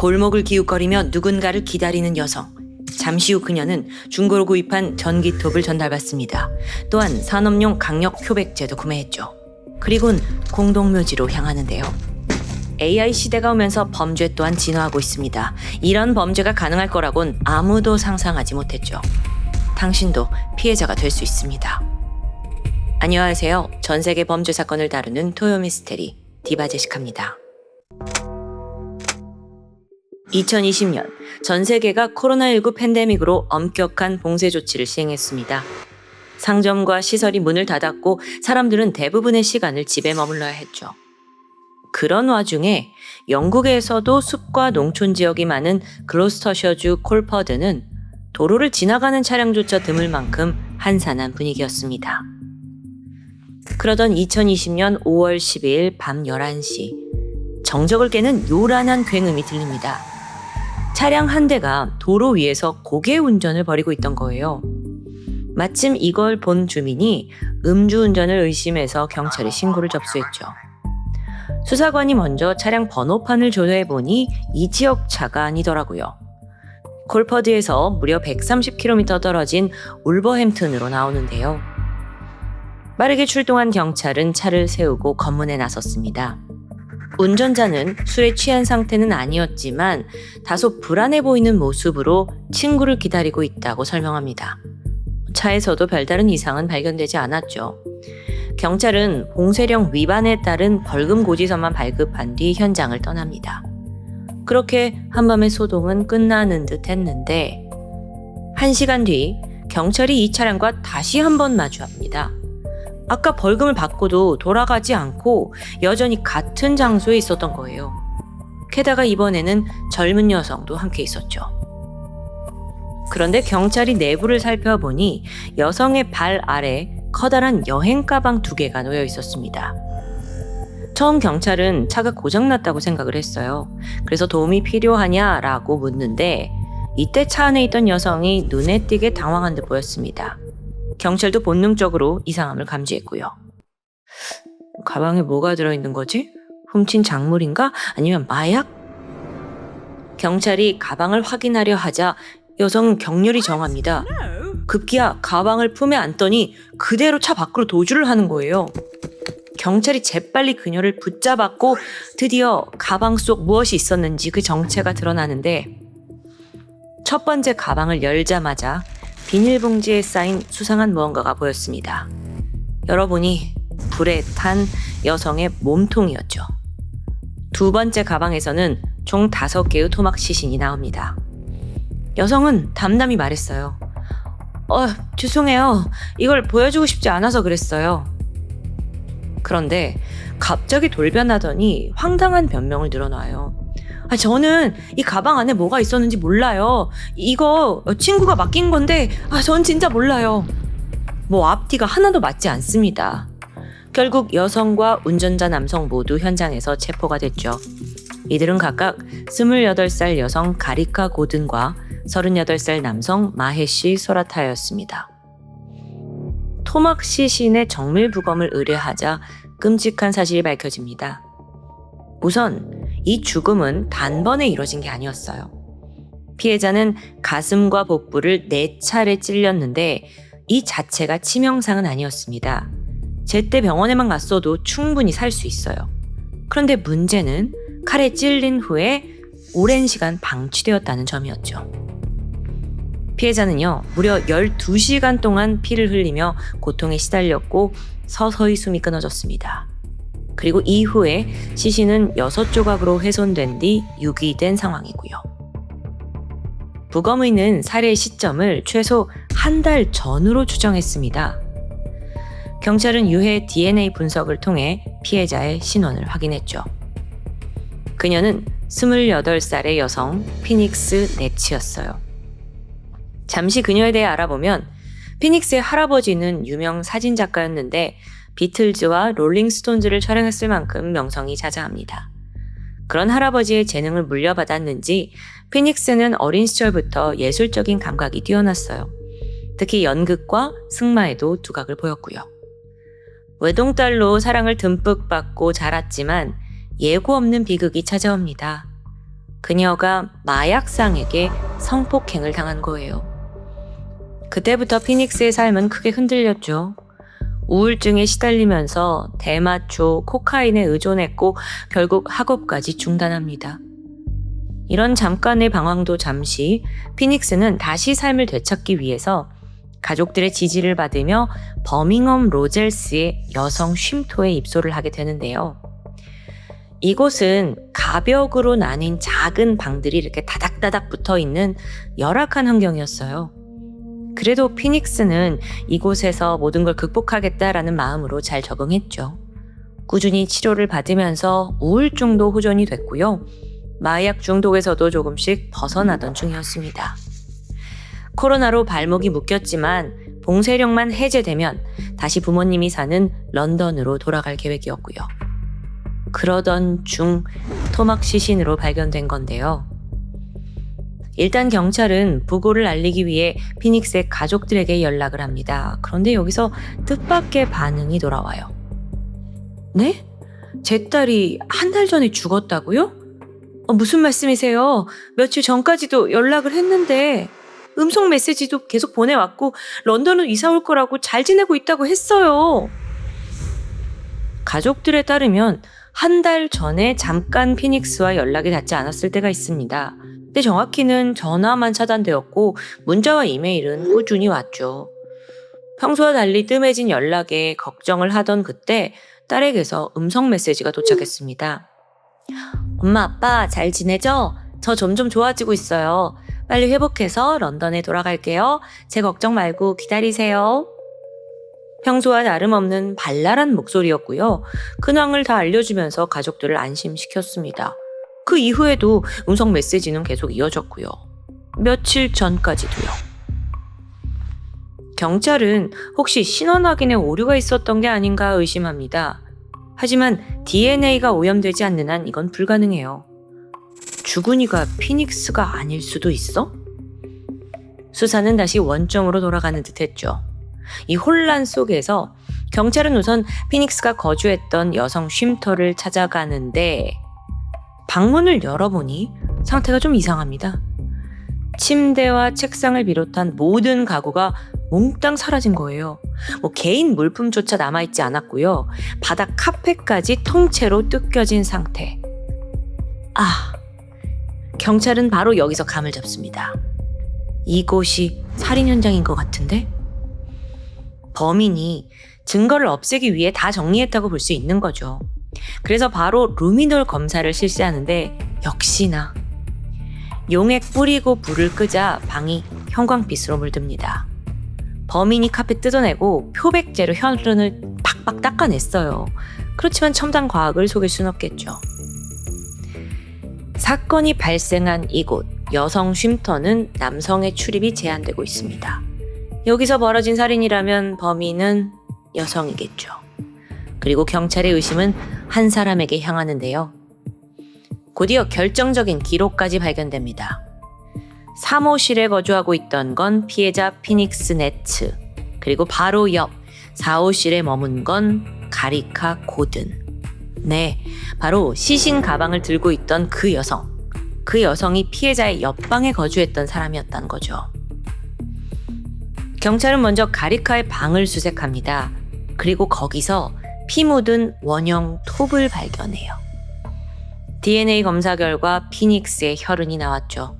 골목을 기웃거리며 누군가를 기다리는 여성. 잠시 후 그녀는 중고로 구입한 전기톱을 전달받습니다. 또한 산업용 강력 표백제도 구매했죠. 그리고는 공동묘지로 향하는데요. AI 시대가 오면서 범죄 또한 진화하고 있습니다. 이런 범죄가 가능할 거라곤 아무도 상상하지 못했죠. 당신도 피해자가 될 수 있습니다. 안녕하세요. 전 세계 범죄 사건을 다루는 토요미스테리 디바제시카입니다. 2020년 전 세계가 코로나19 팬데믹으로 엄격한 봉쇄 조치를 시행했습니다. 상점과 시설이 문을 닫았고 사람들은 대부분의 시간을 집에 머물러야 했죠. 그런 와중에 영국에서도 숲과 농촌 지역이 많은 글로스터셔주 콜퍼드는 도로를 지나가는 차량조차 드물 만큼 한산한 분위기였습니다. 그러던 2020년 5월 12일 밤 11시 정적을 깨는 요란한 굉음이 들립니다. 차량 한 대가 도로 위에서 고개 운전을 벌이고 있던 거예요. 마침 이걸 본 주민이 음주운전을 의심해서 경찰에 신고를 접수했죠. 수사관이 먼저 차량 번호판을 조회해보니 이 지역 차가 아니더라고요. 콜퍼드에서 무려 130km 떨어진 울버햄튼으로 나오는데요. 빠르게 출동한 경찰은 차를 세우고 검문에 나섰습니다. 운전자는 술에 취한 상태는 아니었지만 다소 불안해 보이는 모습으로 친구를 기다리고 있다고 설명합니다. 차에서도 별다른 이상은 발견되지 않았죠. 경찰은 봉쇄령 위반에 따른 벌금 고지서만 발급한 뒤 현장을 떠납니다. 그렇게 한밤의 소동은 끝나는 듯 했는데 1시간 뒤 경찰이 이 차량과 다시 한번 마주합니다. 아까 벌금을 받고도 돌아가지 않고 여전히 같은 장소에 있었던 거예요. 게다가 이번에는 젊은 여성도 함께 있었죠. 그런데 경찰이 내부를 살펴보니 여성의 발 아래 커다란 여행 가방 2개가 놓여 있었습니다. 처음 경찰은 차가 고장났다고 생각을 했어요. 그래서 도움이 필요하냐라고 묻는데 이때 차 안에 있던 여성이 눈에 띄게 당황한 듯 보였습니다. 경찰도 본능적으로 이상함을 감지했고요. 가방에 뭐가 들어있는 거지? 훔친 작물인가? 아니면 마약? 경찰이 가방을 확인하려 하자 여성은 격렬히 정합니다. 급기야 가방을 품에 안더니 그대로 차 밖으로 도주를 하는 거예요. 경찰이 재빨리 그녀를 붙잡았고 드디어 가방 속 무엇이 있었는지 그 정체가 드러나는데 첫 번째 가방을 열자마자 비닐봉지에 쌓인 수상한 무언가가 보였습니다. 열어보니 불에 탄 여성의 몸통이었죠. 두 번째 가방에서는 총 5개의 토막 시신이 나옵니다. 여성은 담담히 말했어요. 죄송해요. 이걸 보여주고 싶지 않아서 그랬어요. 그런데 갑자기 돌변하더니 황당한 변명을 늘어놔요. 저는 이 가방 안에 뭐가 있었는지 몰라요. 이거 친구가 맡긴 건데 전 진짜 몰라요. 앞뒤가 하나도 맞지 않습니다. 결국 여성과 운전자 남성 모두 현장에서 체포가 됐죠. 이들은 각각 28살 여성 가리카 고든과 38살 남성 마헤시 소라타였습니다. 토막 시신의 정밀 부검을 의뢰하자 끔찍한 사실이 밝혀집니다. 우선 이 죽음은 단번에 이뤄진 게 아니었어요. 피해자는 가슴과 복부를 4차례 찔렸는데 이 자체가 치명상은 아니었습니다. 제때 병원에만 갔어도 충분히 살 수 있어요. 그런데 문제는 칼에 찔린 후에 오랜 시간 방치되었다는 점이었죠. 피해자는요, 무려 12시간 동안 피를 흘리며 고통에 시달렸고 서서히 숨이 끊어졌습니다. 그리고 이후에 시신은 6조각으로 훼손된 뒤 유기된 상황이고요. 부검의는 살해 시점을 최소 한 달 전으로 추정했습니다. 경찰은 유해 DNA 분석을 통해 피해자의 신원을 확인했죠. 그녀는 28살의 여성 피닉스 네치였어요. 잠시 그녀에 대해 알아보면 피닉스의 할아버지는 유명 사진작가였는데 비틀즈와 롤링스톤즈를 촬영했을 만큼 명성이 자자합니다. 그런 할아버지의 재능을 물려받았는지 피닉스는 어린 시절부터 예술적인 감각이 뛰어났어요. 특히 연극과 승마에도 두각을 보였고요. 외동딸로 사랑을 듬뿍 받고 자랐지만 예고 없는 비극이 찾아옵니다. 그녀가 마약상에게 성폭행을 당한 거예요. 그때부터 피닉스의 삶은 크게 흔들렸죠. 우울증에 시달리면서 대마초, 코카인에 의존했고 결국 학업까지 중단합니다. 이런 잠깐의 방황도 잠시 피닉스는 다시 삶을 되찾기 위해서 가족들의 지지를 받으며 버밍엄 로젤스의 여성 쉼터에 입소를 하게 되는데요. 이곳은 가벽으로 나뉜 작은 방들이 이렇게 다닥다닥 붙어 있는 열악한 환경이었어요. 그래도 피닉스는 이곳에서 모든 걸 극복하겠다라는 마음으로 잘 적응했죠. 꾸준히 치료를 받으면서 우울증도 호전이 됐고요. 마약 중독에서도 조금씩 벗어나던 중이었습니다. 코로나로 발목이 묶였지만 봉쇄령만 해제되면 다시 부모님이 사는 런던으로 돌아갈 계획이었고요. 그러던 중 토막 시신으로 발견된 건데요. 일단 경찰은 부고를 알리기 위해 피닉스의 가족들에게 연락을 합니다. 그런데 여기서 뜻밖의 반응이 돌아와요. 네? 제 딸이 한 달 전에 죽었다고요? 무슨 말씀이세요? 며칠 전까지도 연락을 했는데 음성 메시지도 계속 보내왔고 런던으로 이사 올 거라고 잘 지내고 있다고 했어요. 가족들에 따르면 한 달 전에 잠깐 피닉스와 연락이 닿지 않았을 때가 있습니다. 근데 정확히는 전화만 차단되었고 문자와 이메일은 꾸준히 왔죠. 평소와 달리 뜸해진 연락에 걱정을 하던 그때 딸에게서 음성 메시지가 도착했습니다. 엄마, 아빠 잘 지내죠? 저 점점 좋아지고 있어요. 빨리 회복해서 런던에 돌아갈게요. 제 걱정 말고 기다리세요. 평소와 다름없는 발랄한 목소리였고요. 근황을 다 알려주면서 가족들을 안심시켰습니다. 그 이후에도 음성 메시지는 계속 이어졌고요. 며칠 전까지도요. 경찰은 혹시 신원 확인에 오류가 있었던 게 아닌가 의심합니다. 하지만 DNA가 오염되지 않는 한 이건 불가능해요. 죽은 이가 피닉스가 아닐 수도 있어? 수사는 다시 원점으로 돌아가는 듯했죠. 이 혼란 속에서 경찰은 우선 피닉스가 거주했던 여성 쉼터를 찾아가는데 방문을 열어보니 상태가 좀 이상합니다. 침대와 책상을 비롯한 모든 가구가 몽땅 사라진 거예요. 개인 물품조차 남아있지 않았고요. 바닥 카펫까지 통째로 뜯겨진 상태. 경찰은 바로 여기서 감을 잡습니다. 이곳이 살인 현장인 것 같은데? 범인이 증거를 없애기 위해 다 정리했다고 볼 수 있는 거죠. 그래서 바로 루미놀 검사를 실시하는데 역시나 용액 뿌리고 불을 끄자 방이 형광빛으로 물듭니다. 범인이 카펫 뜯어내고 표백제로 혈흔을 팍팍 닦아냈어요. 그렇지만 첨단 과학을 속일 순 없겠죠. 사건이 발생한 이곳 여성 쉼터는 남성의 출입이 제한되고 있습니다. 여기서 벌어진 살인이라면 범인은 여성이겠죠. 그리고 경찰의 의심은 한 사람에게 향하는데요. 곧이어 결정적인 기록까지 발견됩니다. 사무실에 거주하고 있던 건 피해자 피닉스 네츠, 그리고 바로 옆 4호실에 머문 건 가리카 고든. 네, 바로 시신 가방을 들고 있던 그 여성. 그 여성이 피해자의 옆방에 거주했던 사람이었다는 거죠. 경찰은 먼저 가리카의 방을 수색합니다. 그리고 거기서 피 묻은 원형 톱을 발견해요. DNA 검사 결과 피닉스의 혈흔이 나왔죠.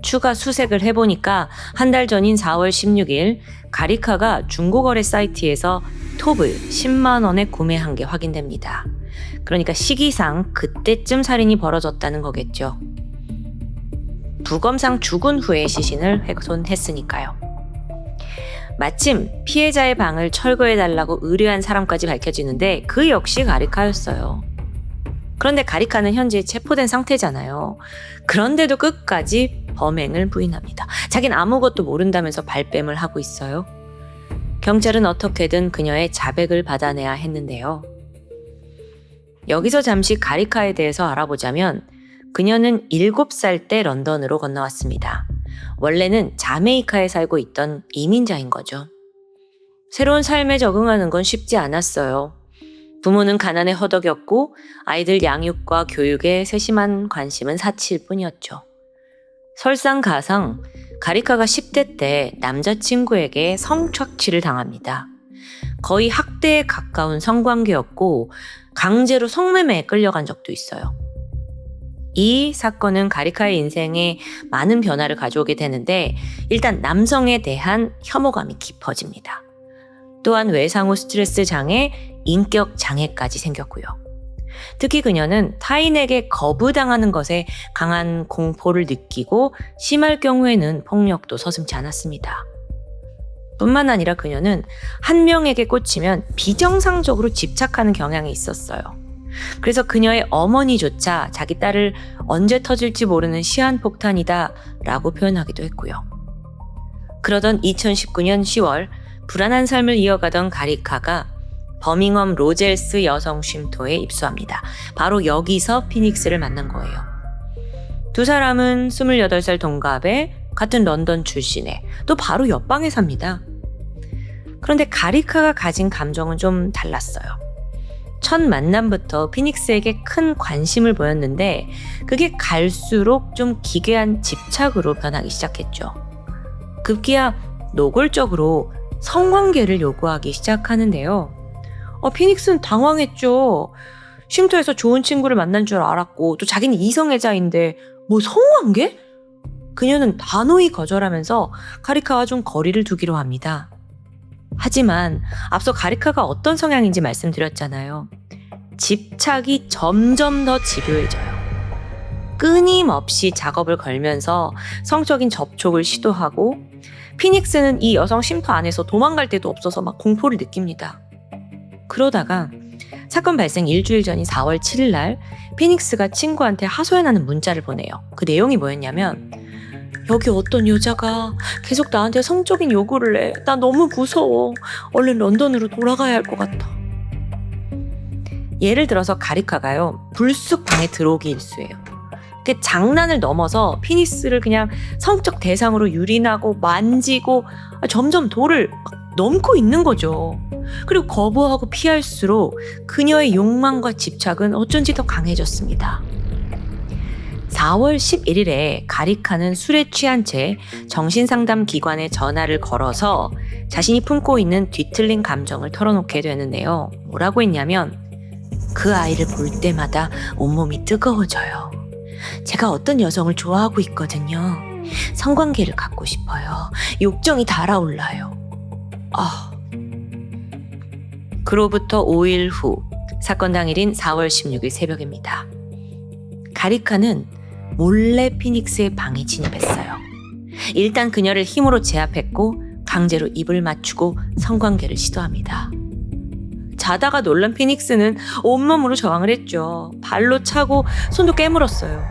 추가 수색을 해보니까 한 달 전인 4월 16일 가리카가 중고거래 사이트에서 톱을 10만 원에 구매한 게 확인됩니다. 그러니까 시기상 그때쯤 살인이 벌어졌다는 거겠죠. 부검상 죽은 후에 시신을 훼손했으니까요. 마침 피해자의 방을 철거해달라고 의뢰한 사람까지 밝혀지는데 그 역시 가리카였어요. 그런데 가리카는 현재 체포된 상태잖아요. 그런데도 끝까지 범행을 부인합니다. 자긴 아무것도 모른다면서 발뺌을 하고 있어요. 경찰은 어떻게든 그녀의 자백을 받아내야 했는데요. 여기서 잠시 가리카에 대해서 알아보자면 그녀는 7살 때 런던으로 건너왔습니다. 원래는 자메이카에 살고 있던 이민자인 거죠. 새로운 삶에 적응하는 건 쉽지 않았어요. 부모는 가난에 허덕였고 아이들 양육과 교육에 세심한 관심은 사치일 뿐이었죠. 설상가상 가리카가 10대 때 남자친구에게 성착취를 당합니다. 거의 학대에 가까운 성관계였고 강제로 성매매에 끌려간 적도 있어요. 이 사건은 가리카의 인생에 많은 변화를 가져오게 되는데 일단 남성에 대한 혐오감이 깊어집니다. 또한 외상후 스트레스 장애, 인격 장애까지 생겼고요. 특히 그녀는 타인에게 거부당하는 것에 강한 공포를 느끼고 심할 경우에는 폭력도 서슴지 않았습니다. 뿐만 아니라 그녀는 한 명에게 꽂히면 비정상적으로 집착하는 경향이 있었어요. 그래서 그녀의 어머니조차 자기 딸을 언제 터질지 모르는 시한폭탄이다 라고 표현하기도 했고요. 그러던 2019년 10월 불안한 삶을 이어가던 가리카가 버밍엄 로젤스 여성 쉼터에 입소합니다. 바로 여기서 피닉스를 만난 거예요. 두 사람은 28살 동갑에 같은 런던 출신에 또 바로 옆방에 삽니다. 그런데 가리카가 가진 감정은 좀 달랐어요. 첫 만남부터 피닉스에게 큰 관심을 보였는데 그게 갈수록 좀 기괴한 집착으로 변하기 시작했죠. 급기야 노골적으로 성관계를 요구하기 시작하는데요. 피닉스는 당황했죠. 쉼터에서 좋은 친구를 만난 줄 알았고 또 자기는 이성애자인데 뭐 성관계? 그녀는 단호히 거절하면서 가리카와 좀 거리를 두기로 합니다. 하지만 앞서 가리카가 어떤 성향인지 말씀드렸잖아요. 집착이 점점 더 집요해져요. 끊임없이 작업을 걸면서 성적인 접촉을 시도하고 피닉스는 이 여성 쉼터 안에서 도망갈 데도 없어서 막 공포를 느낍니다. 그러다가 사건 발생 일주일 전인 4월 7일 날 피닉스가 친구한테 하소연하는 문자를 보내요. 그 내용이 뭐였냐면 여기 어떤 여자가 계속 나한테 성적인 요구를 해. 나 너무 무서워. 얼른 런던으로 돌아가야 할 것 같아. 예를 들어서 가리카가요. 불쑥 방에 들어오기 일쑤예요. 근데 장난을 넘어서 피닉스를 그냥 성적 대상으로 유린하고 만지고 점점 도를 넘고 있는 거죠. 그리고 거부하고 피할수록 그녀의 욕망과 집착은 어쩐지 더 강해졌습니다. 4월 11일에 가리카는 술에 취한 채 정신상담 기관에 전화를 걸어서 자신이 품고 있는 뒤틀린 감정을 털어놓게 되는데요. 뭐라고 했냐면 그 아이를 볼 때마다 온몸이 뜨거워져요. 제가 어떤 여성을 좋아하고 있거든요. 성관계를 갖고 싶어요. 욕정이 달아올라요. 그로부터 5일 후 사건 당일인 4월 16일 새벽입니다. 가리카는 몰래 피닉스의 방에 진입했어요. 일단 그녀를 힘으로 제압했고 강제로 입을 맞추고 성관계를 시도합니다. 자다가 놀란 피닉스는 온몸으로 저항을 했죠. 발로 차고 손도 깨물었어요.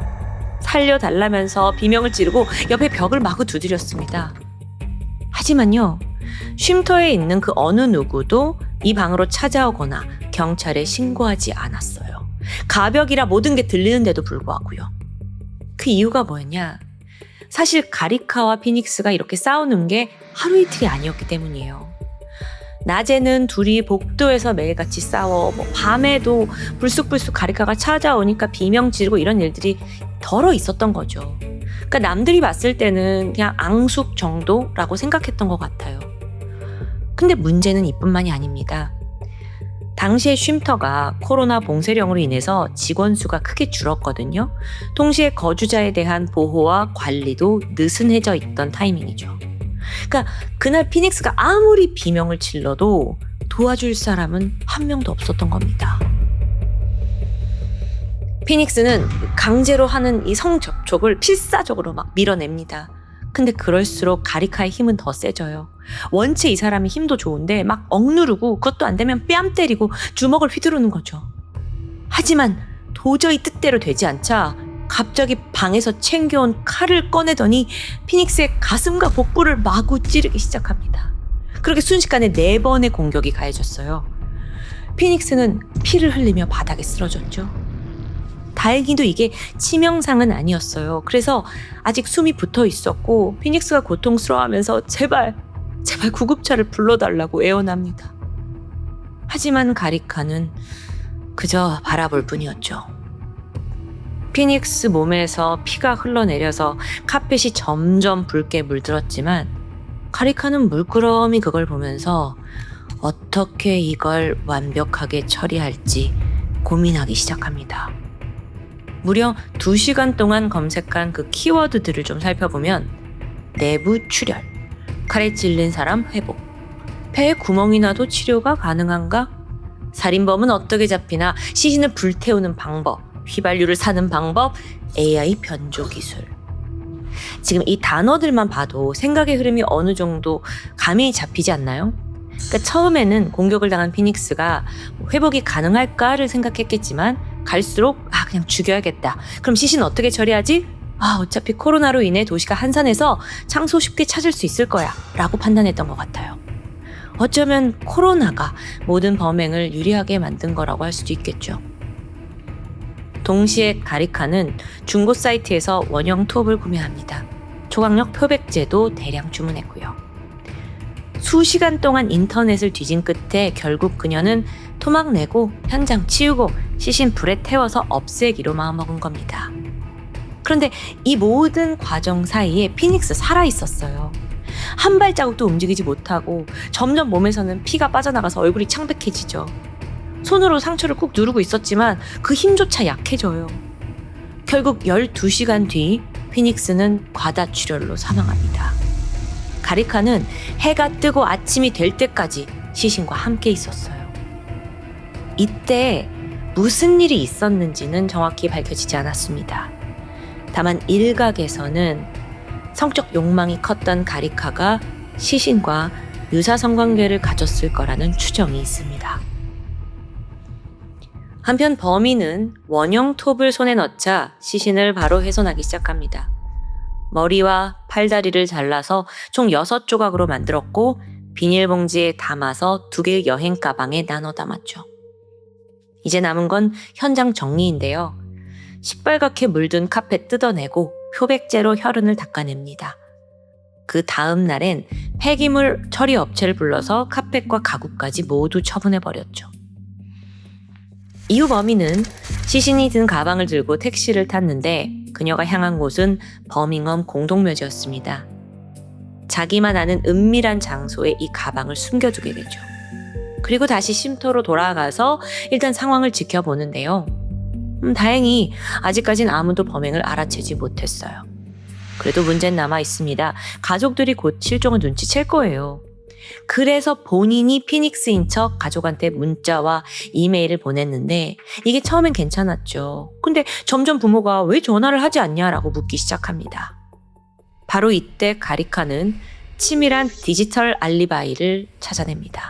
살려달라면서 비명을 지르고 옆에 벽을 마구 두드렸습니다. 하지만요, 쉼터에 있는 그 어느 누구도 이 방으로 찾아오거나 경찰에 신고하지 않았어요. 가벽이라 모든 게 들리는데도 불구하고요. 그 이유가 뭐였냐? 사실 가리카와 피닉스가 이렇게 싸우는 게 하루 이틀이 아니었기 때문이에요. 낮에는 둘이 복도에서 매일같이 싸워, 밤에도 불쑥불쑥 가리카가 찾아오니까 비명 지르고 이런 일들이 덜어 있었던 거죠. 그러니까 남들이 봤을 때는 그냥 앙숙 정도라고 생각했던 것 같아요. 근데 문제는 이뿐만이 아닙니다. 당시에 쉼터가 코로나 봉쇄령으로 인해서 직원 수가 크게 줄었거든요. 동시에 거주자에 대한 보호와 관리도 느슨해져 있던 타이밍이죠. 그러니까 그날 피닉스가 아무리 비명을 질러도 도와줄 사람은 한 명도 없었던 겁니다. 피닉스는 강제로 하는 이 성접촉을 필사적으로 막 밀어냅니다. 근데 그럴수록 가리카의 힘은 더 세져요. 원체 이 사람이 힘도 좋은데 막 억누르고 그것도 안 되면 뺨 때리고 주먹을 휘두르는 거죠. 하지만 도저히 뜻대로 되지 않자 갑자기 방에서 챙겨온 칼을 꺼내더니 피닉스의 가슴과 복부를 마구 찌르기 시작합니다. 그렇게 순식간에 4번의 공격이 가해졌어요. 피닉스는 피를 흘리며 바닥에 쓰러졌죠. 다행히도 이게 치명상은 아니었어요. 그래서 아직 숨이 붙어 있었고 피닉스가 고통스러워하면서 제발 구급차를 불러달라고 애원합니다. 하지만 가리카는 그저 바라볼 뿐이었죠. 피닉스 몸에서 피가 흘러내려서 카펫이 점점 붉게 물들었지만 가리카는 물끄러미 그걸 보면서 어떻게 이걸 완벽하게 처리할지 고민하기 시작합니다. 무려 2시간 동안 검색한 그 키워드들을 좀 살펴보면 내부 출혈, 칼에 찔린 사람 회복, 폐에 구멍이 나도 치료가 가능한가? 살인범은 어떻게 잡히나? 시신을 불태우는 방법, 휘발유를 사는 방법, AI 변조 기술. 지금 이 단어들만 봐도 생각의 흐름이 어느 정도 감이 잡히지 않나요? 그러니까 처음에는 공격을 당한 피닉스가 회복이 가능할까를 생각했겠지만 갈수록 그냥 죽여야겠다. 그럼 시신 어떻게 처리하지? 어차피 코로나로 인해 도시가 한산해서 장소 쉽게 찾을 수 있을 거야 라고 판단했던 것 같아요. 어쩌면 코로나가 모든 범행을 유리하게 만든 거라고 할 수도 있겠죠. 동시에 가리카는 중고 사이트에서 원형 톱을 구매합니다. 초강력 표백제도 대량 주문했고요. 수시간 동안 인터넷을 뒤진 끝에 결국 그녀는 토막 내고 현장 치우고 시신 불에 태워서 없애기로 마음먹은 겁니다. 그런데 이 모든 과정 사이에 피닉스 살아있었어요. 한 발자국도 움직이지 못하고 점점 몸에서는 피가 빠져나가서 얼굴이 창백해지죠. 손으로 상처를 꾹 누르고 있었지만 그 힘조차 약해져요. 결국 12시간 뒤 피닉스는 과다출혈로 사망합니다. 가리카는 해가 뜨고 아침이 될 때까지 시신과 함께 있었어요. 이때 무슨 일이 있었는지는 정확히 밝혀지지 않았습니다. 다만 일각에서는 성적 욕망이 컸던 가리카가 시신과 유사 성관계를 가졌을 거라는 추정이 있습니다. 한편 범인은 원형 톱을 손에 넣자 시신을 바로 훼손하기 시작합니다. 머리와 팔다리를 잘라서 총 6조각으로 만들었고 비닐봉지에 담아서 2개의 여행 가방에 나눠 담았죠. 이제 남은 건 현장 정리인데요. 시뻘겋게 물든 카펫 뜯어내고 표백제로 혈흔을 닦아냅니다. 그 다음 날엔 폐기물 처리 업체를 불러서 카펫과 가구까지 모두 처분해버렸죠. 이후 범인은 시신이 든 가방을 들고 택시를 탔는데 그녀가 향한 곳은 버밍엄 공동묘지였습니다. 자기만 아는 은밀한 장소에 이 가방을 숨겨두게 되죠. 그리고 다시 쉼터로 돌아가서 일단 상황을 지켜보는데요. 다행히 아직까진 아무도 범행을 알아채지 못했어요. 그래도 문제는 남아 있습니다. 가족들이 곧 실종을 눈치챌 거예요. 그래서 본인이 피닉스인 척 가족한테 문자와 이메일을 보냈는데 이게 처음엔 괜찮았죠. 근데 점점 부모가 왜 전화를 하지 않냐라고 묻기 시작합니다. 바로 이때 가리카는 치밀한 디지털 알리바이를 찾아냅니다.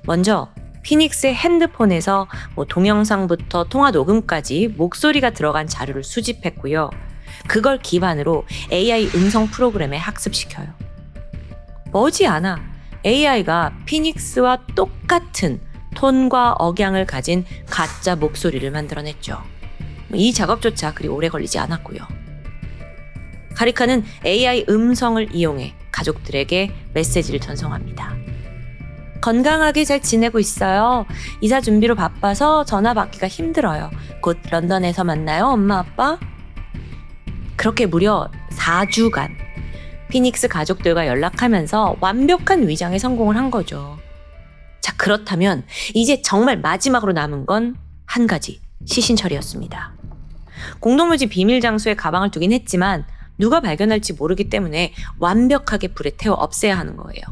먼저 피닉스의 핸드폰에서 동영상부터 통화 녹음까지 목소리가 들어간 자료를 수집했고요. 그걸 기반으로 AI 음성 프로그램에 학습시켜요. 머지않아 AI가 피닉스와 똑같은 톤과 억양을 가진 가짜 목소리를 만들어냈죠. 이 작업조차 그리 오래 걸리지 않았고요. 가리카는 AI 음성을 이용해 가족들에게 메시지를 전송합니다. 건강하게 잘 지내고 있어요. 이사 준비로 바빠서 전화 받기가 힘들어요. 곧 런던에서 만나요, 엄마, 아빠. 그렇게 무려 4주간 피닉스 가족들과 연락하면서 완벽한 위장에 성공을 한 거죠. 자, 그렇다면 이제 정말 마지막으로 남은 건 한 가지, 시신 처리였습니다. 공동묘지 비밀 장소에 가방을 두긴 했지만 누가 발견할지 모르기 때문에 완벽하게 불에 태워 없애야 하는 거예요.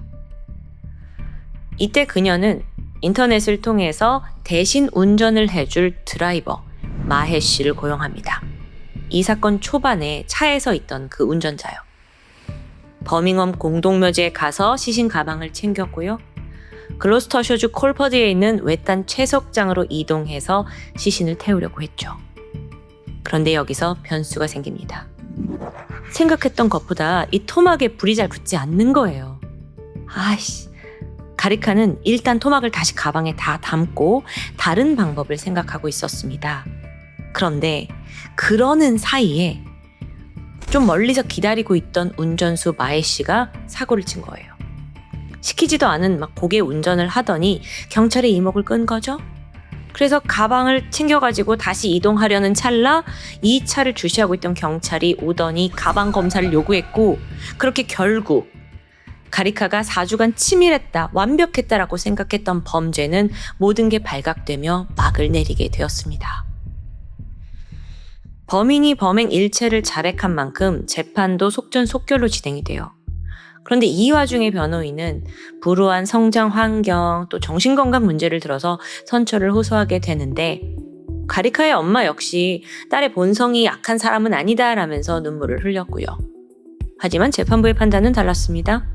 이때 그녀는 인터넷을 통해서 대신 운전을 해줄 드라이버 마해 씨를 고용합니다. 이 사건 초반에 차에서 있던 그 운전자요. 버밍엄 공동묘지에 가서 시신 가방을 챙겼고요. 글로스터셔주 콜퍼드에 있는 외딴 채석장으로 이동해서 시신을 태우려고 했죠. 그런데 여기서 변수가 생깁니다. 생각했던 것보다 이 토막에 불이 잘 붙지 않는 거예요. 가리카는 일단 토막을 다시 가방에 다 담고 다른 방법을 생각하고 있었습니다. 그런데 그러는 사이에 좀 멀리서 기다리고 있던 운전수 마에 씨가 사고를 친 거예요. 시키지도 않은 막 고개 운전을 하더니 경찰의 이목을 끈 거죠. 그래서 가방을 챙겨가지고 다시 이동하려는 찰나 이 차를 주시하고 있던 경찰이 오더니 가방 검사를 요구했고, 그렇게 결국 가리카가 4주간 치밀했다, 완벽했다라고 생각했던 범죄는 모든 게 발각되며 막을 내리게 되었습니다. 범인이 범행 일체를 자백한 만큼 재판도 속전속결로 진행이 돼요. 그런데 이 와중에 변호인은 불우한 성장 환경 또 정신건강 문제를 들어서 선처를 호소하게 되는데, 가리카의 엄마 역시 딸의 본성이 약한 사람은 아니다라면서 눈물을 흘렸고요. 하지만 재판부의 판단은 달랐습니다.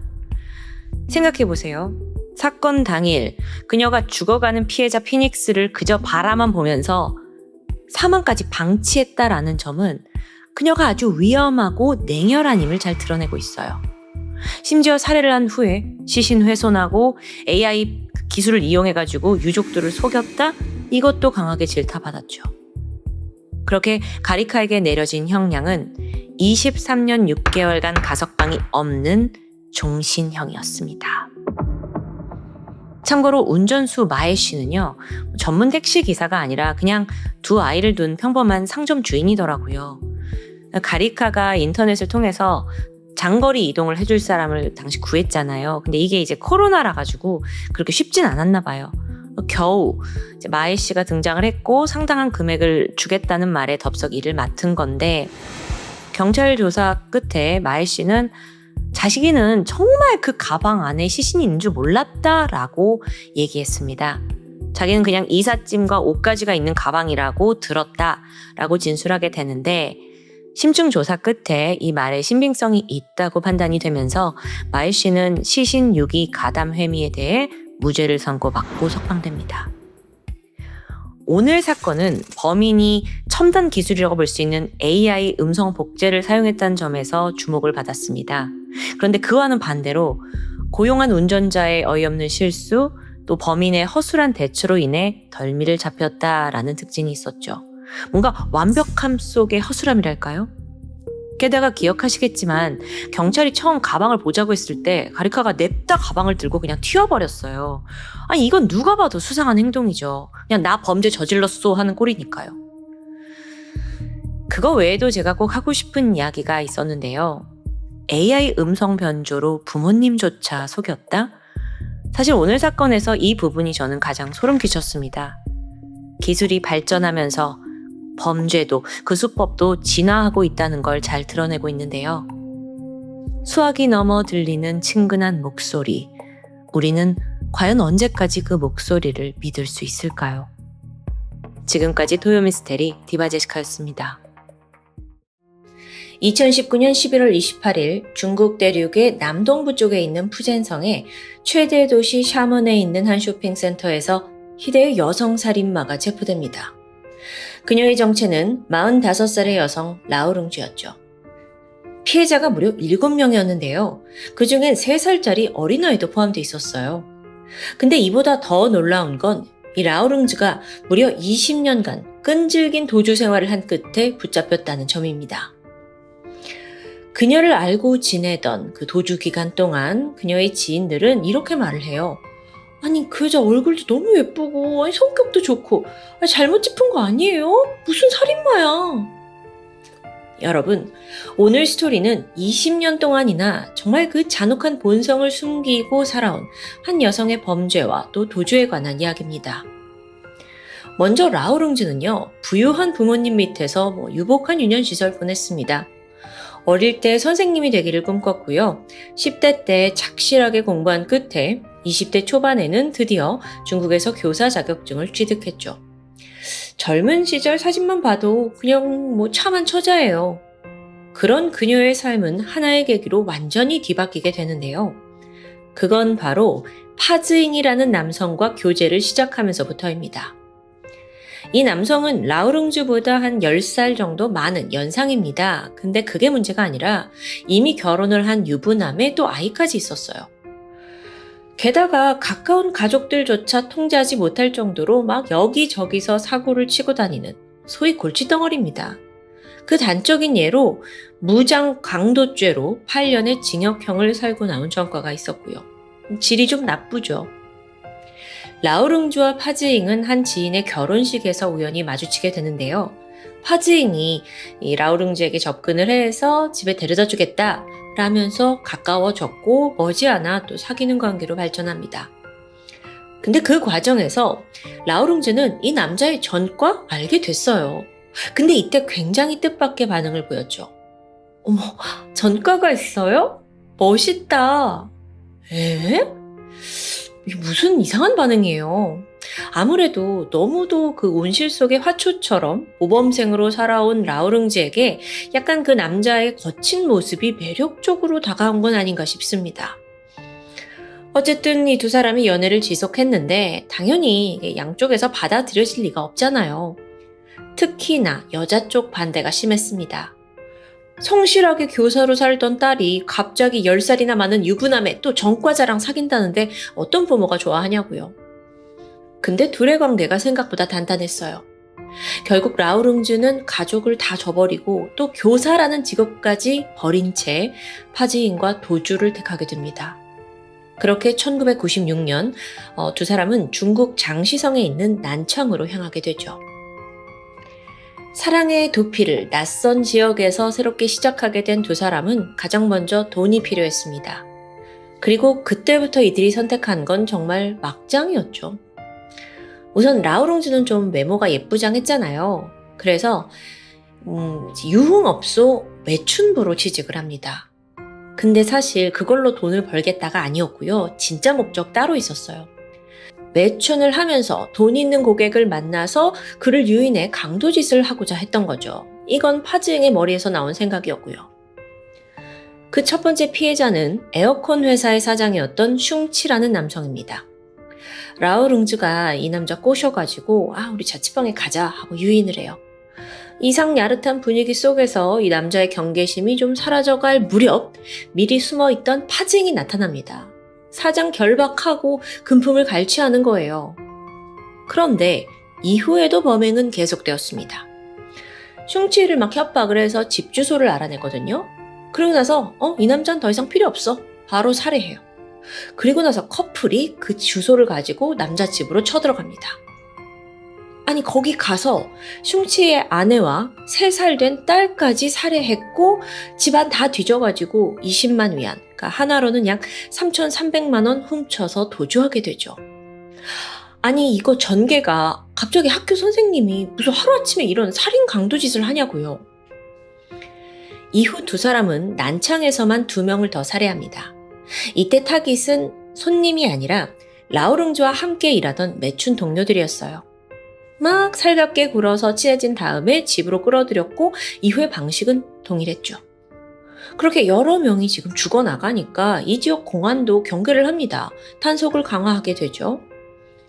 생각해보세요. 사건 당일 그녀가 죽어가는 피해자 피닉스를 그저 바라만 보면서 사망까지 방치했다라는 점은 그녀가 아주 위험하고 냉혈한 힘을 잘 드러내고 있어요. 심지어 살해를 한 후에 시신 훼손하고 AI 기술을 이용해가지고 유족들을 속였다? 이것도 강하게 질타받았죠. 그렇게 가리카에게 내려진 형량은 23년 6개월간 가석방이 없는 종신형이었습니다. 참고로 운전수 마에 씨는요, 전문 택시 기사가 아니라 그냥 두 아이를 둔 평범한 상점 주인이더라고요. 가리카가 인터넷을 통해서 장거리 이동을 해줄 사람을 당시 구했잖아요. 근데 이게 이제 코로나라 가지고 그렇게 쉽진 않았나 봐요. 겨우 이제 마에 씨가 등장을 했고 상당한 금액을 주겠다는 말에 덥석 일을 맡은 건데, 경찰 조사 끝에 마에 씨는 자식이는 정말 그 가방 안에 시신이 있는 줄 몰랐다라고 얘기했습니다. 자기는 그냥 이삿짐과 옷가지가 있는 가방이라고 들었다라고 진술하게 되는데, 심층 조사 끝에 이 말에 신빙성이 있다고 판단이 되면서 마에 씨는 시신 유기 가담 혐의에 대해 무죄를 선고받고 석방됩니다. 오늘 사건은 범인이 첨단 기술이라고 볼 수 있는 AI 음성 복제를 사용했다는 점에서 주목을 받았습니다. 그런데 그와는 반대로 고용한 운전자의 어이없는 실수, 또 범인의 허술한 대처로 인해 덜미를 잡혔다라는 특징이 있었죠. 뭔가 완벽함 속의 허술함이랄까요? 게다가 기억하시겠지만 경찰이 처음 가방을 보자고 했을 때 가리카가 냅다 가방을 들고 그냥 튀어버렸어요. 아니, 이건 누가 봐도 수상한 행동이죠. 그냥 나 범죄 저질렀어 하는 꼴이니까요. 그거 외에도 제가 꼭 하고 싶은 이야기가 있었는데요. AI 음성 변조로 부모님조차 속였다? 사실 오늘 사건에서 이 부분이 저는 가장 소름 끼쳤습니다. 기술이 발전하면서 범죄도 그 수법도 진화하고 있다는 걸 잘 드러내고 있는데요. 수화기 넘어 들리는 친근한 목소리. 우리는 과연 언제까지 그 목소리를 믿을 수 있을까요? 지금까지 토요미스테리 디바제시카였습니다. 2019년 11월 28일 중국 대륙의 남동부 쪽에 있는 푸젠성의 최대 도시 샤먼에 있는 한 쇼핑센터에서 희대의 여성 살인마가 체포됩니다. 그녀의 정체는 45살의 여성 라우룽주였죠. 피해자가 무려 7명이었는데요. 그중엔 3살짜리 어린아이도 포함되어 있었어요. 근데 이보다 더 놀라운 건 이 라우룽즈가 무려 20년간 끈질긴 도주 생활을 한 끝에 붙잡혔다는 점입니다. 그녀를 알고 지내던 그 도주 기간 동안 그녀의 지인들은 이렇게 말을 해요. 아니, 그 여자 얼굴도 너무 예쁘고, 아니, 성격도 좋고, 아니, 잘못 짚은 거 아니에요? 무슨 살인마야? 여러분, 오늘 스토리는 20년 동안이나 정말 그 잔혹한 본성을 숨기고 살아온 한 여성의 범죄와 또 도주에 관한 이야기입니다. 먼저 라우룽즈는요, 부유한 부모님 밑에서 유복한 유년 시절 보냈습니다. 어릴 때 선생님이 되기를 꿈꿨고요. 10대 때 착실하게 공부한 끝에 20대 초반에는 드디어 중국에서 교사 자격증을 취득했죠. 젊은 시절 사진만 봐도 그냥 참한 처자예요. 그런 그녀의 삶은 하나의 계기로 완전히 뒤바뀌게 되는데요. 그건 바로 파즈잉이라는 남성과 교제를 시작하면서부터입니다. 이 남성은 라우룽즈보다 한 10살 정도 많은 연상입니다. 근데 그게 문제가 아니라 이미 결혼을 한 유부남에 또 아이까지 있었어요. 게다가 가까운 가족들조차 통제하지 못할 정도로 막 여기저기서 사고를 치고 다니는 소위 골칫덩어리입니다. 그 단적인 예로 무장 강도죄로 8년의 징역형을 살고 나온 전과가 있었고요. 질이 좀 나쁘죠. 라오룽주와 파즈잉은 한 지인의 결혼식에서 우연히 마주치게 되는데요. 파즈잉이 이 라오룽주에게 접근을 해서 집에 데려다 주겠다 라면서 가까워졌고 머지않아 또 사귀는 관계로 발전합니다. 근데 그 과정에서 라오룽즈는 이 남자의 전과 알게 됐어요. 근데 이때 굉장히 뜻밖의 반응을 보였죠. 어머, 전과가 있어요? 멋있다. 에? 이게 무슨 이상한 반응이에요. 아무래도 너무도 그 온실 속의 화초처럼 모범생으로 살아온 라오룽즈에게 약간 그 남자의 거친 모습이 매력적으로 다가온 건 아닌가 싶습니다. 어쨌든 이 두 사람이 연애를 지속했는데 당연히 이게 양쪽에서 받아들여질 리가 없잖아요. 특히나 여자 쪽 반대가 심했습니다. 성실하게 교사로 살던 딸이 갑자기 10살이나 많은 유부남에 또 전과자랑 사귄다는데 어떤 부모가 좋아하냐고요. 근데 둘의 관계가 생각보다 단단했어요. 결국 라오룽즈는 가족을 다 저버리고 또 교사라는 직업까지 버린 채 파지인과 도주를 택하게 됩니다. 그렇게 1996년 두 사람은 중국 장시성에 있는 난청으로 향하게 되죠. 사랑의 도피를 낯선 지역에서 새롭게 시작하게 된 두 사람은 가장 먼저 돈이 필요했습니다. 그리고 그때부터 이들이 선택한 건 정말 막장이었죠. 우선 라오룽즈는 좀 외모가 예쁘장했잖아요. 그래서 유흥업소 매춘부로 취직을 합니다. 근데 사실 그걸로 돈을 벌겠다가 아니었고요. 진짜 목적 따로 있었어요. 매춘을 하면서 돈 있는 고객을 만나서 그를 유인해 강도짓을 하고자 했던 거죠. 이건 파즈잉의 머리에서 나온 생각이었고요. 그 첫 번째 피해자는 에어컨 회사의 사장이었던 슝치라는 남성입니다. 라오룽즈가 이 남자 꼬셔가지고 우리 자취방에 가자 하고 유인을 해요. 이상 야릇한 분위기 속에서 이 남자의 경계심이 좀 사라져갈 무렵 미리 숨어있던 파징이 나타납니다. 사장 결박하고 금품을 갈취하는 거예요. 그런데 이후에도 범행은 계속되었습니다. 슝치를 막 협박을 해서 집 주소를 알아내거든요. 그리고 나서 이 남자는 더 이상 필요 없어. 바로 살해해요. 그리고 나서 커플이 그 주소를 가지고 남자 집으로 쳐들어갑니다. 아니 거기 가서 슝치의 아내와 3살 된 딸까지 살해했고 집안 다 뒤져가지고 20만 위안, 그러니까 하나로는 약 3,300만 원 훔쳐서 도주하게 되죠. 아니 이거 전개가 갑자기 학교 선생님이 무슨 하루아침에 이런 살인 강도짓을 하냐고요. 이후 두 사람은 난창에서만 2명을 더 살해합니다. 이때 타깃은 손님이 아니라 라오룽즈와 함께 일하던 매춘 동료들이었어요. 막 살갑게 굴어서 친해진 다음에 집으로 끌어들였고 이후의 방식은 동일했죠. 그렇게 여러 명이 지금 죽어나가니까 이 지역 공안도 경계를 합니다. 단속을 강화하게 되죠.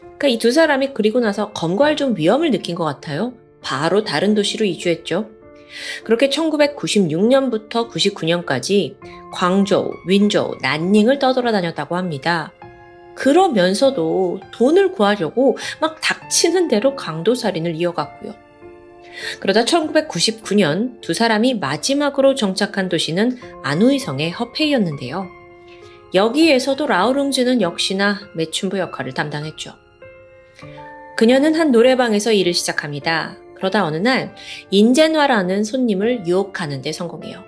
그러니까 이 두 사람이 그리고 나서 검거할 좀 위험을 느낀 것 같아요. 바로 다른 도시로 이주했죠. 그렇게 1996년부터 99년까지 광저우, 윈저우, 난닝을 떠돌아다녔다고 합니다. 그러면서도 돈을 구하려고 막 닥치는 대로 강도살인을 이어갔고요. 그러다 1999년 두 사람이 마지막으로 정착한 도시는 안후이성의 허페이였는데요. 여기에서도 라오룽즈는 역시나 매춘부 역할을 담당했죠. 그녀는 한 노래방에서 일을 시작합니다. 그러다 어느 날 인젠화라는 손님을 유혹하는 데 성공해요.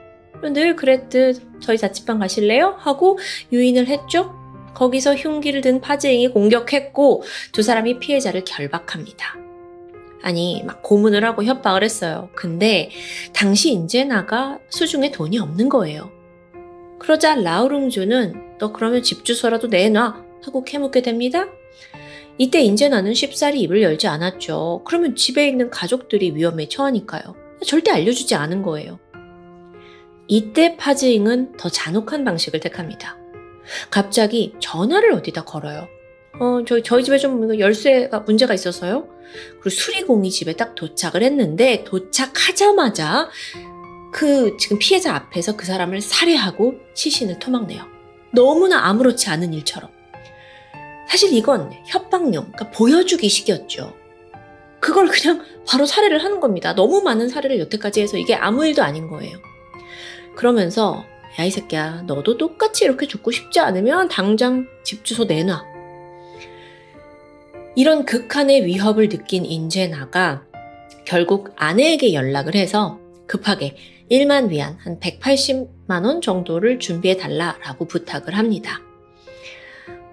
늘 그랬듯 저희 자취방 가실래요? 하고 유인을 했죠. 거기서 흉기를 든 파즈잉이 공격했고 두 사람이 피해자를 결박합니다. 아니 막 고문을 하고 협박을 했어요. 근데 당시 인제나가 수중에 돈이 없는 거예요. 그러자 라오룽주는 너 그러면 집 주소라도 내놔 하고 캐묻게 됩니다. 이때 인제나는 쉽사리 입을 열지 않았죠. 그러면 집에 있는 가족들이 위험에 처하니까요. 절대 알려주지 않은 거예요. 이때 파즈잉은 더 잔혹한 방식을 택합니다. 갑자기 전화를 어디다 걸어요. 저희 집에 좀 열쇠가 문제가 있어서요. 그리고 수리공이 집에 딱 도착을 했는데 도착하자마자 그 지금 피해자 앞에서 그 사람을 살해하고 시신을 토막내요. 너무나 아무렇지 않은 일처럼. 사실 이건 협박용, 그러니까 보여주기식이었죠. 그걸 그냥 바로 살해를 하는 겁니다. 너무 많은 살해를 여태까지 해서 이게 아무 일도 아닌 거예요. 그러면서 야, 이 새끼야, 너도 똑같이 이렇게 죽고 싶지 않으면 당장 집 주소 내놔. 이런 극한의 위협을 느낀 인제나가 결국 아내에게 연락을 해서 급하게 1만 위안, 한 180만 원 정도를 준비해달라라고 부탁을 합니다.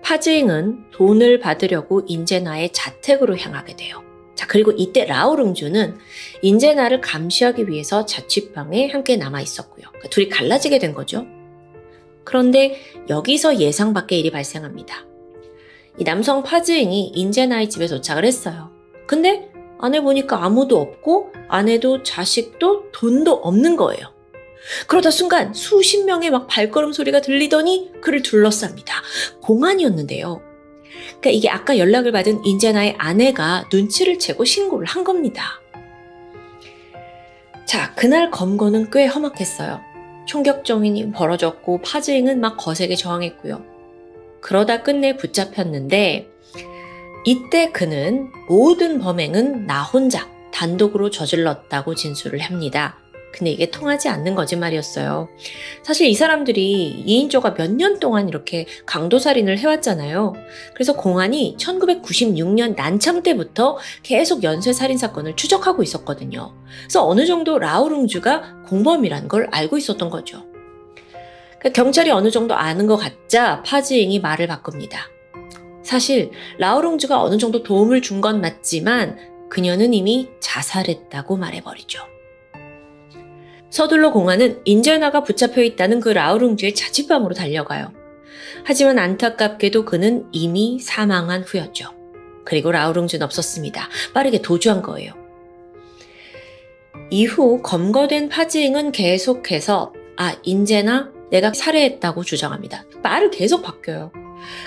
파즈잉은 돈을 받으려고 인제나의 자택으로 향하게 돼요. 자, 그리고 이때 라오룽주는 인제나를 감시하기 위해서 자취방에 함께 남아 있었고요. 그러니까 둘이 갈라지게 된 거죠. 그런데 여기서 예상 밖의 일이 발생합니다. 이 남성 파즈잉이 인제나의 집에 도착을 했어요. 근데 안에 보니까 아무도 없고 아내도 자식도 돈도 없는 거예요. 그러다 순간 수십 명의 막 발걸음 소리가 들리더니 그를 둘러쌉니다. 공안이었는데요. 그러니까 이게 아까 연락을 받은 인제나의 아내가 눈치를 채고 신고를 한 겁니다. 자, 그날 검거는 꽤 험악했어요. 총격전이 벌어졌고 파즈잉은 막 거세게 저항했고요. 그러다 끝내 붙잡혔는데 이때 그는 모든 범행은 나 혼자 단독으로 저질렀다고 진술을 합니다. 근데 이게 통하지 않는 거짓말이었어요. 사실 이 사람들이 2인조가 몇 년 동안 이렇게 강도살인을 해왔잖아요. 그래서 공안이 1996년 난창 때부터 계속 연쇄살인 사건을 추적하고 있었거든요. 그래서 어느 정도 라오룽주가 공범이라는 걸 알고 있었던 거죠. 그러니까 경찰이 어느 정도 아는 것 같자 파즈잉이 말을 바꿉니다. 사실 라오룽주가 어느 정도 도움을 준 건 맞지만 그녀는 이미 자살했다고 말해버리죠. 서둘러 공안은 인제나가 붙잡혀 있다는 그 라오룽주의 자취방으로 달려가요. 하지만 안타깝게도 그는 이미 사망한 후였죠. 그리고 라오룽주는 없었습니다. 빠르게 도주한 거예요. 이후 검거된 파즈잉은 계속해서 인제나 내가 살해했다고 주장합니다. 말을 계속 바뀌어요.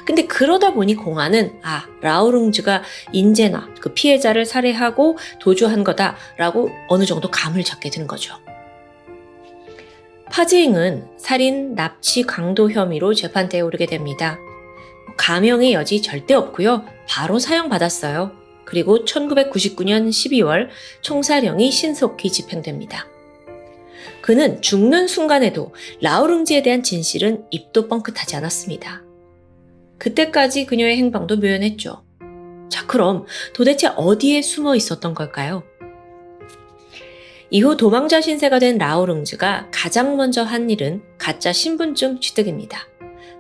근데 그러다 보니 공안은 라오룽주가 인제나 그 피해자를 살해하고 도주한 거다라고 어느 정도 감을 잡게 된 거죠. 파즈잉은 살인, 납치, 강도 혐의로 재판대에 오르게 됩니다. 감형의 여지 절대 없고요. 바로 사형받았어요. 그리고 1999년 12월 총살형이 신속히 집행됩니다. 그는 죽는 순간에도 라오룽지에 대한 진실은 입도 뻥끗하지 않았습니다. 그때까지 그녀의 행방도 묘연했죠. 자, 그럼 도대체 어디에 숨어 있었던 걸까요? 이후 도망자 신세가 된 라오룽즈가 가장 먼저 한 일은 가짜 신분증 취득입니다.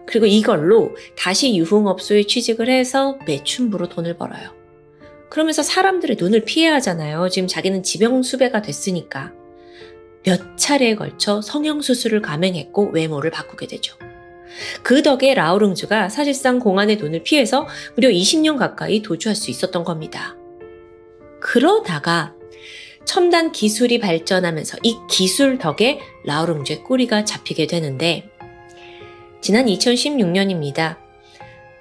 그리고 이걸로 다시 유흥업소에 취직을 해서 매춘부로 돈을 벌어요. 그러면서 사람들의 눈을 피해야 하잖아요. 지금 자기는 지병수배가 됐으니까. 몇 차례에 걸쳐 성형수술을 감행했고 외모를 바꾸게 되죠. 그 덕에 라오룽즈가 사실상 공안의 돈을 피해서 무려 20년 가까이 도주할 수 있었던 겁니다. 그러다가 첨단 기술이 발전하면서 이 기술 덕에 라오룽즈의 꼬리가 잡히게 되는데 지난 2016년입니다.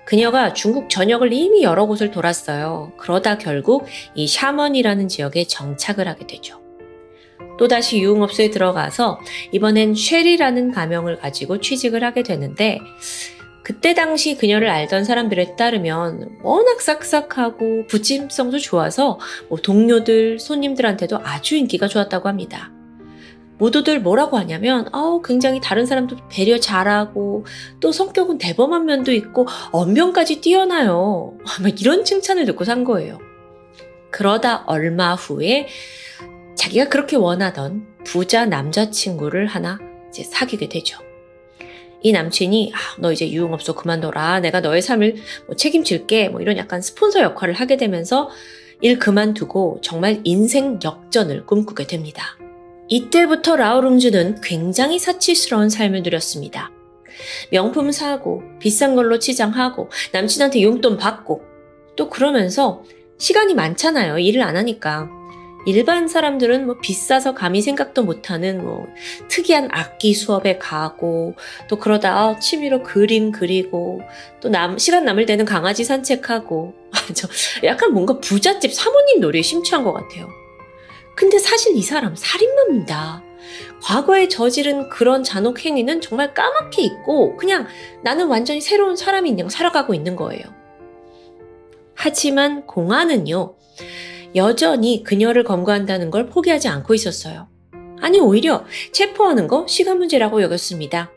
그녀가 중국 전역을 이미 여러 곳을 돌았어요. 그러다 결국 이 샤먼이라는 지역에 정착을 하게 되죠. 또다시 유흥업소에 들어가서 이번엔 쉘이라는 가명을 가지고 취직을 하게 되는데 그때 당시 그녀를 알던 사람들에 따르면 워낙 싹싹하고 부침성도 좋아서 동료들, 손님들한테도 아주 인기가 좋았다고 합니다. 모두들 뭐라고 하냐면 굉장히 다른 사람도 배려 잘하고 또 성격은 대범한 면도 있고 언변까지 뛰어나요. 이런 칭찬을 듣고 산 거예요. 그러다 얼마 후에 자기가 그렇게 원하던 부자 남자친구를 하나 이제 사귀게 되죠. 이 남친이 너 이제 유흥업소 그만둬라. 내가 너의 삶을 책임질게. 이런 약간 스폰서 역할을 하게 되면서 일 그만두고 정말 인생 역전을 꿈꾸게 됩니다. 이때부터 라오룽즈는 굉장히 사치스러운 삶을 누렸습니다. 명품 사고, 비싼 걸로 치장하고, 남친한테 용돈 받고, 또 그러면서 시간이 많잖아요. 일을 안 하니까. 일반 사람들은 비싸서 감히 생각도 못하는 특이한 악기 수업에 가고 또 그러다 취미로 그림 그리고 또 시간 남을 때는 강아지 산책하고 약간 뭔가 부잣집 사모님 놀이에 심취한 것 같아요. 근데 사실 이 사람 살인마입니다. 과거에 저지른 그런 잔혹 행위는 정말 까맣게 잊고 그냥 나는 완전히 새로운 사람인 양 살아가고 있는 거예요. 하지만 공안은요. 여전히 그녀를 검거한다는 걸 포기하지 않고 있었어요. 아니 오히려 체포하는 거 시간 문제라고 여겼습니다.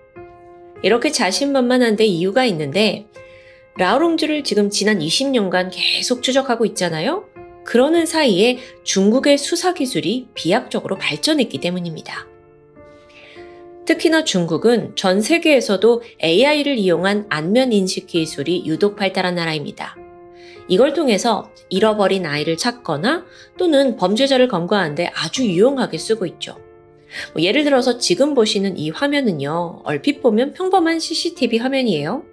이렇게 자신만만한데 이유가 있는데 라오롱주를 지금 지난 20년간 계속 추적하고 있잖아요. 그러는 사이에 중국의 수사 기술이 비약적으로 발전했기 때문입니다. 특히나 중국은 전 세계에서도 AI를 이용한 안면 인식 기술이 유독 발달한 나라입니다. 이걸 통해서 잃어버린 아이를 찾거나 또는 범죄자를 검거하는데 아주 유용하게 쓰고 있죠. 예를 들어서 지금 보시는 이 화면은요, 얼핏 보면 평범한 CCTV 화면이에요.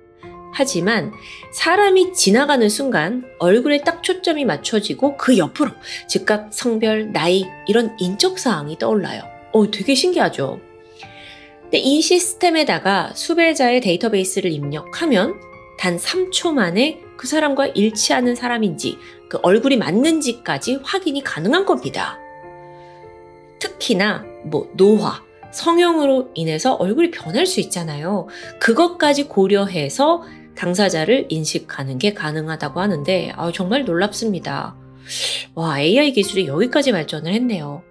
하지만 사람이 지나가는 순간 얼굴에 딱 초점이 맞춰지고 그 옆으로 즉각 성별, 나이 이런 인적 사항이 떠올라요. 되게 신기하죠? 근데 이 시스템에다가 수배자의 데이터베이스를 입력하면 단 3초 만에 그 사람과 일치하는 사람인지 그 얼굴이 맞는지까지 확인이 가능한 겁니다. 특히나 노화, 성형으로 인해서 얼굴이 변할 수 있잖아요. 그것까지 고려해서 당사자를 인식하는 게 가능하다고 하는데 정말 놀랍습니다. 와, AI 기술이 여기까지 발전을 했네요.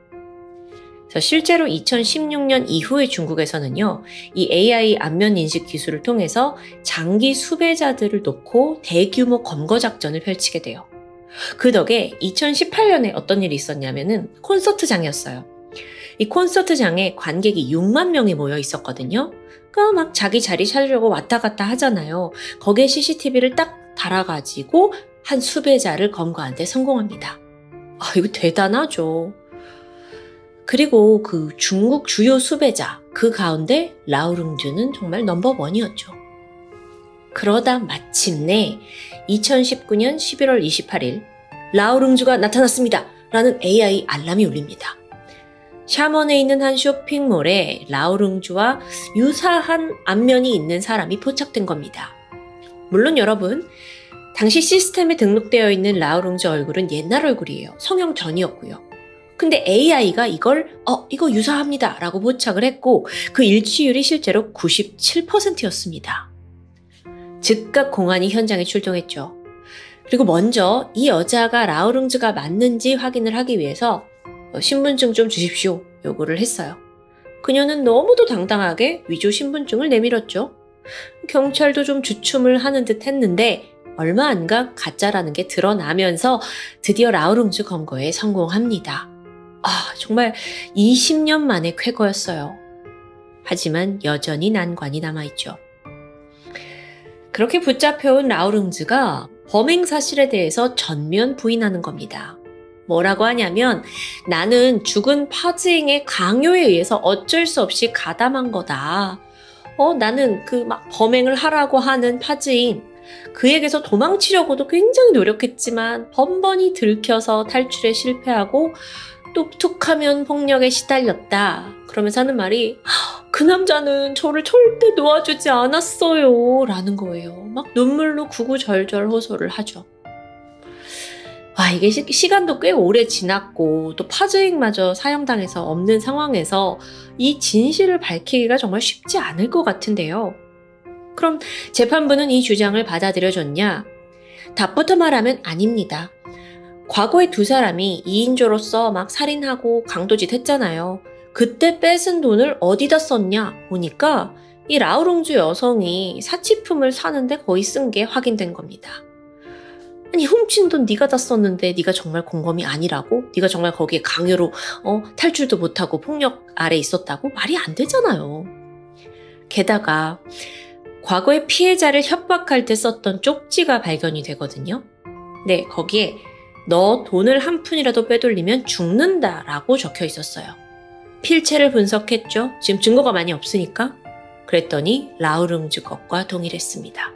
실제로 2016년 이후에 중국에서는요, 이 AI 안면 인식 기술을 통해서 장기 수배자들을 놓고 대규모 검거 작전을 펼치게 돼요. 그 덕에 2018년에 어떤 일이 있었냐면은 콘서트장이었어요. 이 콘서트장에 관객이 6만 명이 모여 있었거든요. 막 자기 자리 찾으려고 왔다 갔다 하잖아요. 거기에 CCTV를 딱 달아가지고 한 수배자를 검거하는 데 성공합니다. 이거 대단하죠. 그리고 그 중국 주요 수배자, 그 가운데 라오룽주는 정말 넘버원이었죠. 그러다 마침내 2019년 11월 28일 라오룽주가 나타났습니다 라는 AI 알람이 울립니다. 샤먼에 있는 한 쇼핑몰에 라오룽주와 유사한 안면이 있는 사람이 포착된 겁니다. 물론 여러분, 당시 시스템에 등록되어 있는 라오룽주 얼굴은 옛날 얼굴이에요. 성형 전이었고요. 근데 AI가 이거 유사합니다 라고 포착을 했고 그 일치율이 실제로 97%였습니다. 즉각 공안이 현장에 출동했죠. 그리고 먼저 이 여자가 라오룽즈가 맞는지 확인을 하기 위해서 신분증 좀 주십시오 요구를 했어요. 그녀는 너무도 당당하게 위조 신분증을 내밀었죠. 경찰도 좀 주춤을 하는 듯 했는데 얼마 안 가 가짜라는 게 드러나면서 드디어 라오룽즈 검거에 성공합니다. 정말 20년 만의 쾌거였어요. 하지만 여전히 난관이 남아있죠. 그렇게 붙잡혀온 라오룽즈가 범행 사실에 대해서 전면 부인하는 겁니다. 뭐라고 하냐면 나는 죽은 파즈잉의 강요에 의해서 어쩔 수 없이 가담한 거다. 나는 범행을 하라고 하는 파즈잉 그에게서 도망치려고도 굉장히 노력했지만 번번이 들켜서 탈출에 실패하고 또 툭하면 폭력에 시달렸다. 그러면서 하는 말이 그 남자는 저를 절대 놓아주지 않았어요 라는 거예요. 막 눈물로 구구절절 호소를 하죠. 이게 시간도 꽤 오래 지났고 또 파즈잉마저 사형당해서 없는 상황에서 이 진실을 밝히기가 정말 쉽지 않을 것 같은데요. 그럼 재판부는 이 주장을 받아들여줬냐? 답부터 말하면 아닙니다. 과거에 두 사람이 2인조로서 막 살인하고 강도짓 했잖아요. 그때 뺏은 돈을 어디다 썼냐 보니까 이 라오룽주 여성이 사치품을 사는데 거의 쓴 게 확인된 겁니다. 아니 훔친 돈 네가 다 썼는데 네가 정말 공범이 아니라고? 네가 정말 거기에 강요로 탈출도 못하고 폭력 아래 있었다고? 말이 안 되잖아요. 게다가 과거에 피해자를 협박할 때 썼던 쪽지가 발견이 되거든요. 네, 거기에 너 돈을 한 푼이라도 빼돌리면 죽는다라고 적혀 있었어요. 필체를 분석했죠. 지금 증거가 많이 없으니까. 그랬더니 라오룽즈 것과 동일했습니다.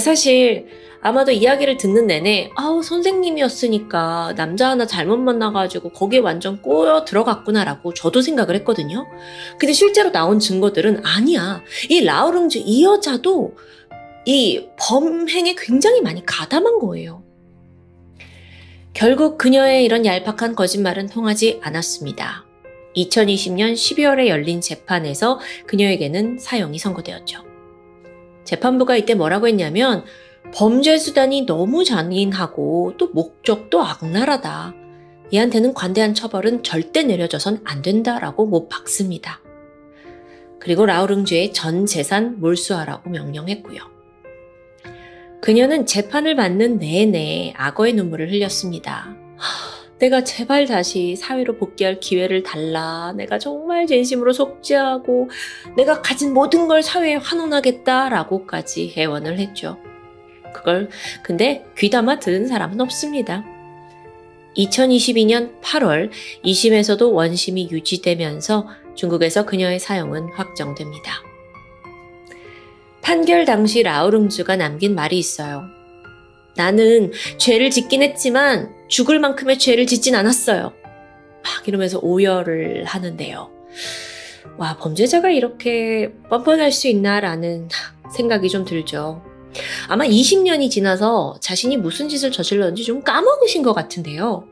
사실 아마도 이야기를 듣는 내내 선생님이었으니까 남자 하나 잘못 만나가지고 거기에 완전 꼬여 들어갔구나라고 저도 생각을 했거든요. 근데 실제로 나온 증거들은 아니야. 이 라오룽즈 이 여자도 이 범행에 굉장히 많이 가담한 거예요. 결국 그녀의 이런 얄팍한 거짓말은 통하지 않았습니다. 2020년 12월에 열린 재판에서 그녀에게는 사형이 선고되었죠. 재판부가 이때 뭐라고 했냐면 범죄 수단이 너무 잔인하고 또 목적도 악랄하다. 얘한테는 관대한 처벌은 절대 내려져선 안 된다라고 못 박습니다. 그리고 라우릉주의 전 재산 몰수하라고 명령했고요. 그녀는 재판을 받는 내내 악어의 눈물을 흘렸습니다. 내가 제발 다시 사회로 복귀할 기회를 달라. 내가 정말 진심으로 속죄하고 내가 가진 모든 걸 사회에 환원하겠다라고까지 애원을 했죠. 그걸 근데 귀담아 들은 사람은 없습니다. 2022년 8월 2심에서도 원심이 유지되면서 중국에서 그녀의 사형은 확정됩니다. 판결 당시 라오릉주가 남긴 말이 있어요. 나는 죄를 짓긴 했지만 죽을 만큼의 죄를 짓진 않았어요. 막 이러면서 오열을 하는데요. 와, 범죄자가 이렇게 뻔뻔할 수 있나라는 생각이 좀 들죠. 아마 20년이 지나서 자신이 무슨 짓을 저질렀는지 좀 까먹으신 것 같은데요.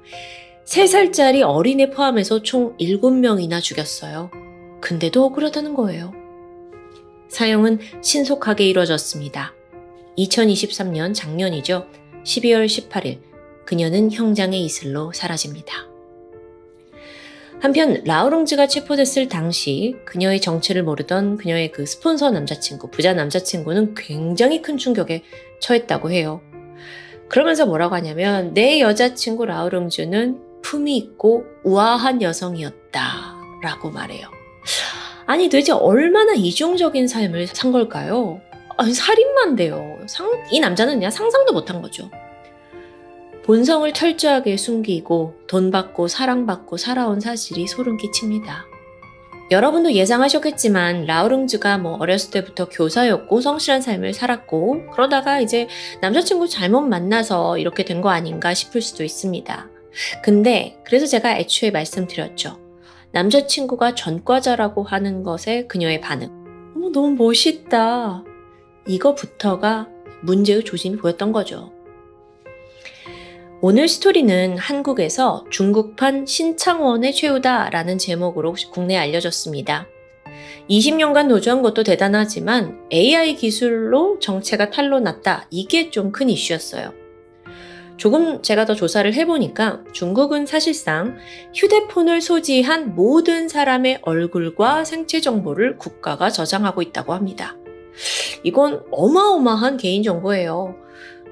3살짜리 어린애 포함해서 총 7명이나 죽였어요. 근데도 억울하다는 거예요. 사형은 신속하게 이뤄졌습니다. 2023년 작년이죠. 12월 18일 그녀는 형장의 이슬로 사라집니다. 한편 라오릉즈가 체포됐을 당시 그녀의 정체를 모르던 그녀의 그 스폰서 남자친구, 부자 남자친구는 굉장히 큰 충격에 처했다고 해요. 그러면서 뭐라고 하냐면 내 여자친구 라오릉즈는 품이 있고 우아한 여성이었다 라고 말해요. 아니 도대체 얼마나 이중적인 삶을 산 걸까요? 아니, 살인마인데요. 이 남자는 그냥 상상도 못한 거죠. 본성을 철저하게 숨기고 돈 받고 사랑받고 살아온 사실이 소름 끼칩니다. 여러분도 예상하셨겠지만 라오릉즈가 어렸을 때부터 교사였고 성실한 삶을 살았고 그러다가 이제 남자친구 잘못 만나서 이렇게 된 거 아닌가 싶을 수도 있습니다. 근데 그래서 제가 애초에 말씀드렸죠. 남자친구가 전과자라고 하는 것에 그녀의 반응. 너무 멋있다. 이거부터가 문제의 조짐이 보였던 거죠. 오늘 스토리는 한국에서 중국판 신창원의 최후다라는 제목으로 국내에 알려졌습니다. 20년간 노조한 것도 대단하지만 AI 기술로 정체가 탄로 났다. 이게 좀 큰 이슈였어요. 조금 제가 더 조사를 해보니까 중국은 사실상 휴대폰을 소지한 모든 사람의 얼굴과 생체 정보를 국가가 저장하고 있다고 합니다. 이건 어마어마한 개인정보예요.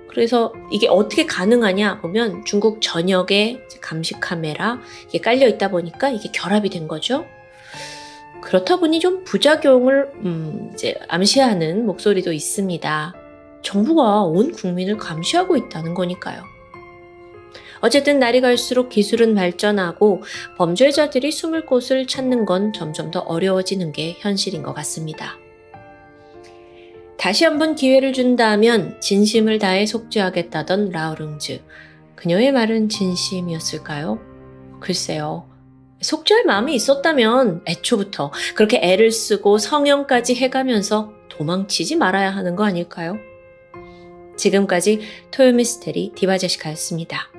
그래서 이게 어떻게 가능하냐 보면 중국 전역에 감시 카메라 이게 깔려 있다 보니까 이게 결합이 된 거죠. 그렇다 보니 좀 부작용을 이제 암시하는 목소리도 있습니다. 정부가 온 국민을 감시하고 있다는 거니까요. 어쨌든 날이 갈수록 기술은 발전하고 범죄자들이 숨을 곳을 찾는 건 점점 더 어려워지는 게 현실인 것 같습니다. 다시 한번 기회를 준다면 진심을 다해 속죄하겠다던 라오릉즈. 그녀의 말은 진심이었을까요? 글쎄요. 속죄할 마음이 있었다면 애초부터 그렇게 애를 쓰고 성형까지 해가면서 도망치지 말아야 하는 거 아닐까요? 지금까지 토요미스테리 디바제시카였습니다.